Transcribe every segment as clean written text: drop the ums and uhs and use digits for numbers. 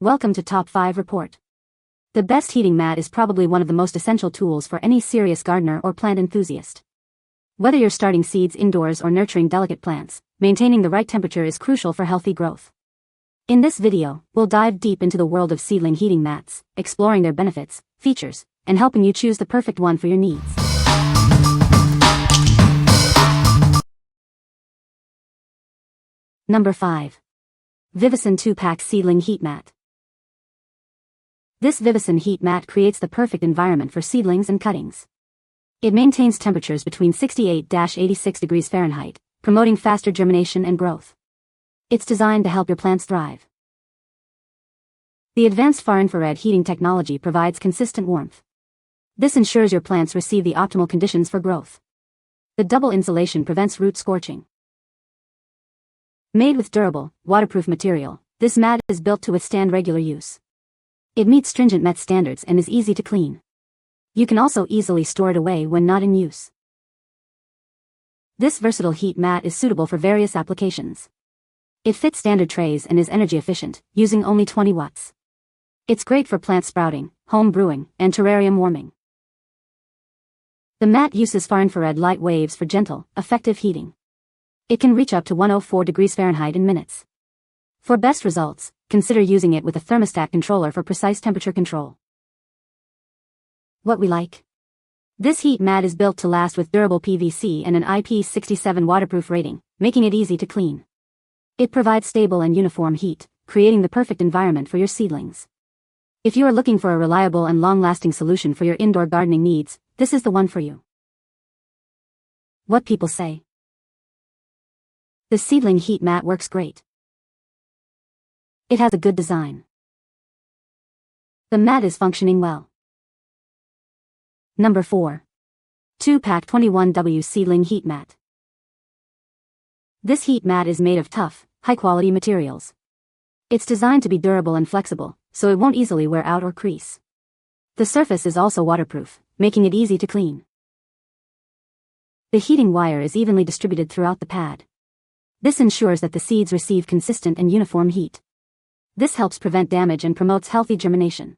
Welcome to Top 5 Report. The best heating mat is probably one of the most essential tools for any serious gardener or plant enthusiast. Whether you're starting seeds indoors or nurturing delicate plants, maintaining the right temperature is crucial for healthy growth. In this video, we'll dive deep into the world of seedling heating mats, exploring their benefits, features, and helping you choose the perfect one for your needs. Number 5. VIVOSUN 2-Pack Seedling Heat Mat. This VIVOSUN heat mat creates the perfect environment for seedlings and cuttings. It maintains temperatures between 68-86 degrees Fahrenheit, promoting faster germination and growth. It's designed to help your plants thrive. The advanced far-infrared heating technology provides consistent warmth. This ensures your plants receive the optimal conditions for growth. The double insulation prevents root scorching. Made with durable, waterproof material, this mat is built to withstand regular use. It meets stringent Met standards and is easy to clean. You can also easily store it away when not in use. This versatile heat mat is suitable for various applications. It fits standard trays and is energy efficient, using only 20 watts. It's great for plant sprouting, home brewing, and terrarium warming. The mat uses far-infrared light waves for gentle, effective heating. It can reach up to 104 degrees Fahrenheit in minutes. For best results, consider using it with a thermostat controller for precise temperature control. What we like. This heat mat is built to last with durable PVC and an IP67 waterproof rating, making it easy to clean. It provides stable and uniform heat, creating the perfect environment for your seedlings. If you are looking for a reliable and long-lasting solution for your indoor gardening needs, this is the one for you. What people say. The seedling heat mat works great. It has a good design. The mat is functioning well. Number 4. 2-Pack 21W Seedling Heat Mat. This heat mat is made of tough, high-quality materials. It's designed to be durable and flexible, so it won't easily wear out or crease. The surface is also waterproof, making it easy to clean. The heating wire is evenly distributed throughout the pad. This ensures that the seeds receive consistent and uniform heat. This helps prevent damage and promotes healthy germination.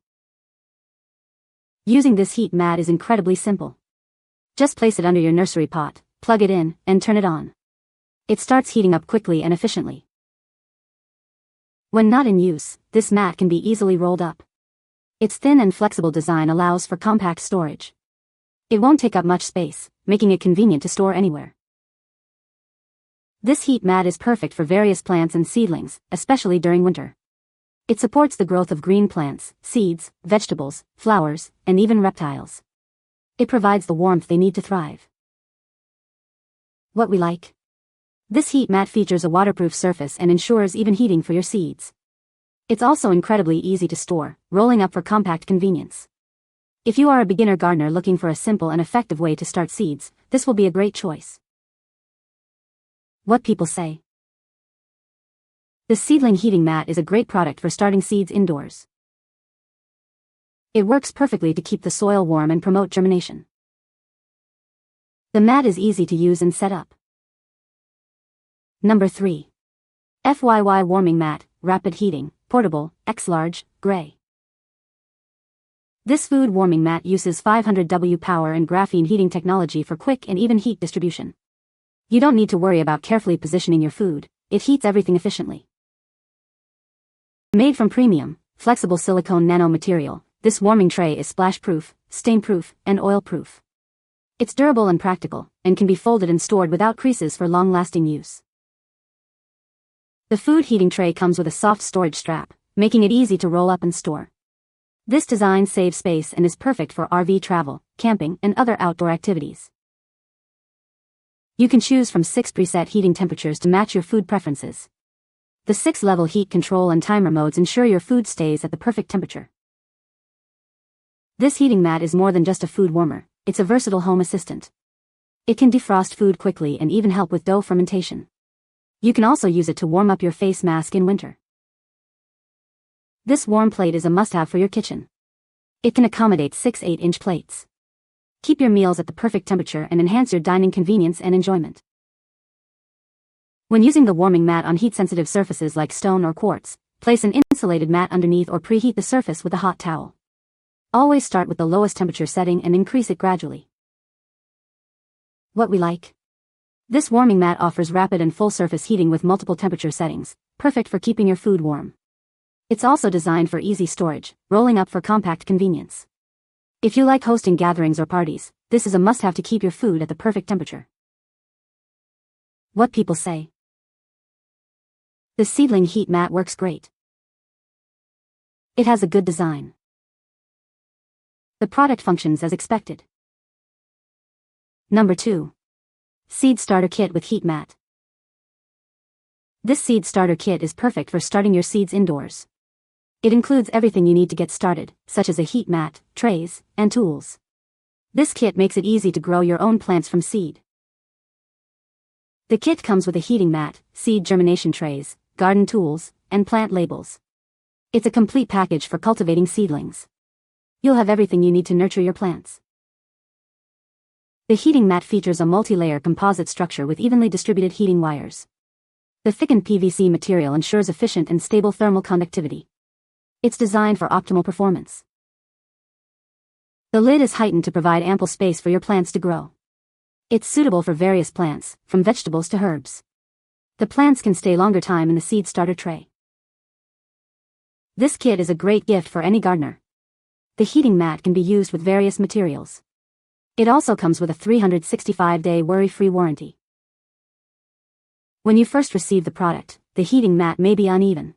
Using this heat mat is incredibly simple. Just place it under your nursery pot, plug it in, and turn it on. It starts heating up quickly and efficiently. When not in use, this mat can be easily rolled up. Its thin and flexible design allows for compact storage. It won't take up much space, making it convenient to store anywhere. This heat mat is perfect for various plants and seedlings, especially during winter. It supports the growth of green plants, seeds, vegetables, flowers, and even reptiles. It provides the warmth they need to thrive. What we like. This heat mat features a waterproof surface and ensures even heating for your seeds. It's also incredibly easy to store, rolling up for compact convenience. If you are a beginner gardener looking for a simple and effective way to start seeds, this will be a great choice. What people say. The seedling heating mat is a great product for starting seeds indoors. It works perfectly to keep the soil warm and promote germination. The mat is easy to use and set up. Number 3. FYY Warming Mat, Rapid Heating, Portable, X-Large, Gray. This food warming mat uses 500W power and graphene heating technology for quick and even heat distribution. You don't need to worry about carefully positioning your food, it heats everything efficiently. Made from premium, flexible silicone nanomaterial, this warming tray is splash-proof, stain-proof, and oil-proof. It's durable and practical, and can be folded and stored without creases for long-lasting use. The food heating tray comes with a soft storage strap, making it easy to roll up and store. This design saves space and is perfect for RV travel, camping, and other outdoor activities. You can choose from 6 preset heating temperatures to match your food preferences. The 6-level heat control and timer modes ensure your food stays at the perfect temperature. This heating mat is more than just a food warmer, it's a versatile home assistant. It can defrost food quickly and even help with dough fermentation. You can also use it to warm up your face mask in winter. This warm plate is a must-have for your kitchen. It can accommodate 6 8-inch plates. Keep your meals at the perfect temperature and enhance your dining convenience and enjoyment. When using the warming mat on heat-sensitive surfaces like stone or quartz, place an insulated mat underneath or preheat the surface with a hot towel. Always start with the lowest temperature setting and increase it gradually. What we like. This warming mat offers rapid and full surface heating with multiple temperature settings, perfect for keeping your food warm. It's also designed for easy storage, rolling up for compact convenience. If you like hosting gatherings or parties, this is a must-have to keep your food at the perfect temperature. What people say. The Seedling heat mat works great. It has a good design. The product functions as expected. Number 2. Seed Starter Kit with Heat Mat. This seed starter kit is perfect for starting your seeds indoors. It includes everything you need to get started, such as a heat mat, trays, and tools. This kit makes it easy to grow your own plants from seed. The kit comes with a heating mat, seed germination trays, garden tools, and plant labels. It's a complete package for cultivating seedlings. You'll have everything you need to nurture your plants. The heating mat features a multi-layer composite structure with evenly distributed heating wires. The thickened PVC material ensures efficient and stable thermal conductivity. It's designed for optimal performance. The lid is heightened to provide ample space for your plants to grow. It's suitable for various plants, from vegetables to herbs. The plants can stay longer time in the seed starter tray. This kit is a great gift for any gardener. The heating mat can be used with various materials. It also comes with a 365-day worry-free warranty. When you first receive the product, the heating mat may be uneven.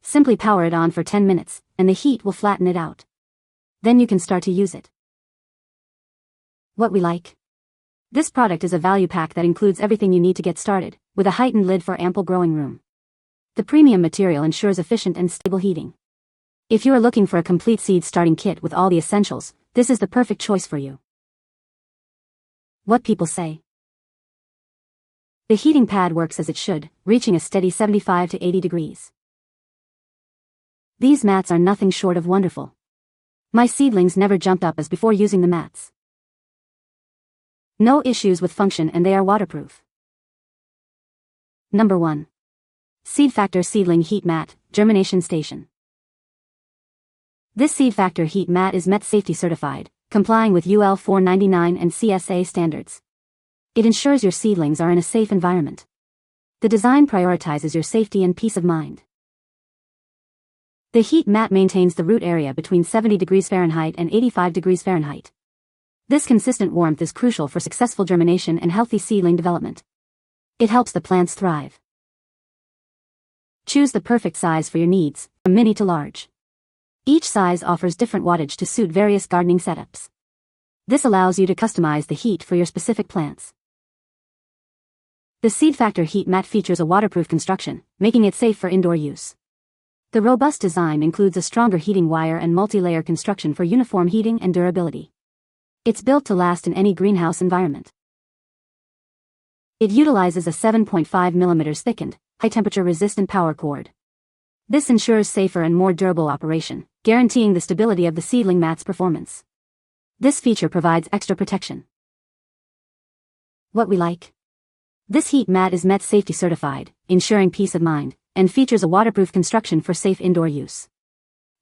Simply power it on for 10 minutes, and the heat will flatten it out. Then you can start to use it. What we like. This product is a value pack that includes everything you need to get started, with a heightened lid for ample growing room. The premium material ensures efficient and stable heating. If you are looking for a complete seed starting kit with all the essentials, this is the perfect choice for you. What people say. The heating pad works as it should, reaching a steady 75 to 80 degrees. These mats are nothing short of wonderful. My seedlings never jumped up as before using the mats. No issues with function and they are waterproof. Number 1. Seedfactor Seedling Heat Mat, Germination Station. This Seedfactor heat mat is MET safety certified, complying with UL 499 and CSA standards. It ensures your seedlings are in a safe environment. The design prioritizes your safety and peace of mind. The heat mat maintains the root area between 70 degrees Fahrenheit and 85 degrees Fahrenheit. This consistent warmth is crucial for successful germination and healthy seedling development. It helps the plants thrive. Choose the perfect size for your needs, from mini to large. Each size offers different wattage to suit various gardening setups. This allows you to customize the heat for your specific plants. The Seedfactor heat mat features a waterproof construction, making it safe for indoor use. The robust design includes a stronger heating wire and multi-layer construction for uniform heating and durability. It's built to last in any greenhouse environment. It utilizes a 7.5 mm thickened, high-temperature resistant power cord. This ensures safer and more durable operation, guaranteeing the stability of the seedling mat's performance. This feature provides extra protection. What we like. This heat mat is MET safety certified, ensuring peace of mind, and features a waterproof construction for safe indoor use.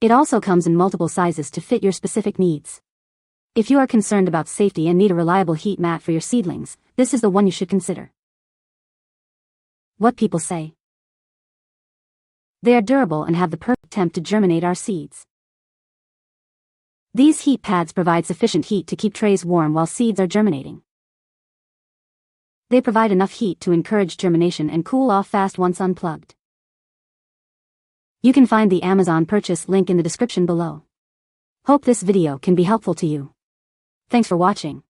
It also comes in multiple sizes to fit your specific needs. If you are concerned about safety and need a reliable heat mat for your seedlings, this is the one you should consider. What people say. They are durable and have the perfect temp to germinate our seeds. These heat pads provide sufficient heat to keep trays warm while seeds are germinating. They provide enough heat to encourage germination and cool off fast once unplugged. You can find the Amazon purchase link in the description below. Hope this video can be helpful to you. Thanks for watching.